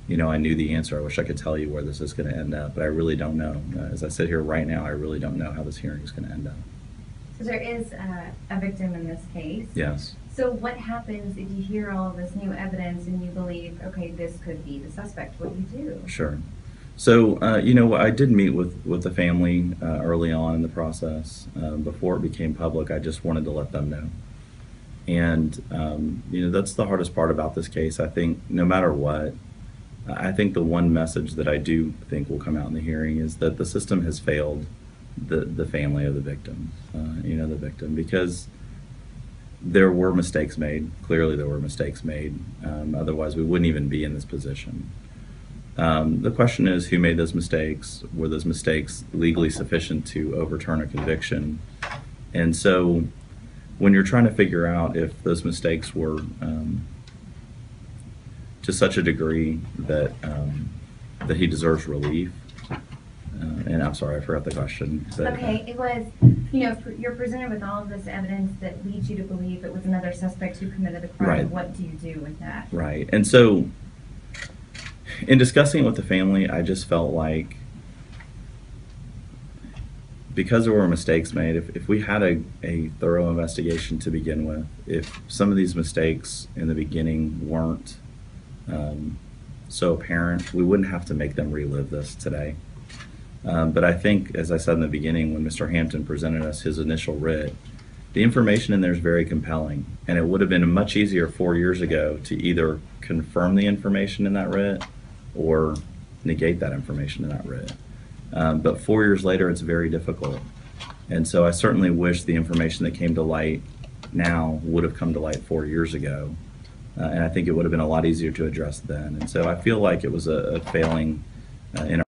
I knew the answer. I wish I could tell you where this is going to end up, but I really don't know. As I sit here right now, I really don't know how this hearing is going to end up. So there is a victim in this case. Yes. So what happens if you hear all of this new evidence and you believe, okay, this could be the suspect? What do you do? Sure. So, I did meet with the family early on in the process. Before it became public, I just wanted to let them know. And, that's the hardest part about this case. I think no matter what, I think the one message that I do think will come out in the hearing is that the system has failed the family of the victim, the victim, because there were mistakes made. Clearly there were mistakes made. Otherwise we wouldn't even be in this position. The question is, who made those mistakes? Were those mistakes legally sufficient to overturn a conviction? And so when you're trying to figure out if those mistakes were to such a degree that that he deserves relief, and I'm sorry, I forgot the question. But, okay, it was, you're presented with all of this evidence that leads you to believe it was another suspect who committed the crime. Right. What do you do with that? Right. And so in discussing it with the family, I just felt like because there were mistakes made, if we had a thorough investigation to begin with, if some of these mistakes in the beginning weren't so apparent, we wouldn't have to make them relive this today. But I think, as I said in the beginning, when Mr. Hampton presented us his initial writ, the information in there is very compelling, and it would have been much easier 4 years ago to either confirm the information in that writ or negate that information in that writ. But 4 years later, it's very difficult. And so I certainly wish the information that came to light now would have come to light 4 years ago. And I think it would have been a lot easier to address then. And so I feel like it was a failing in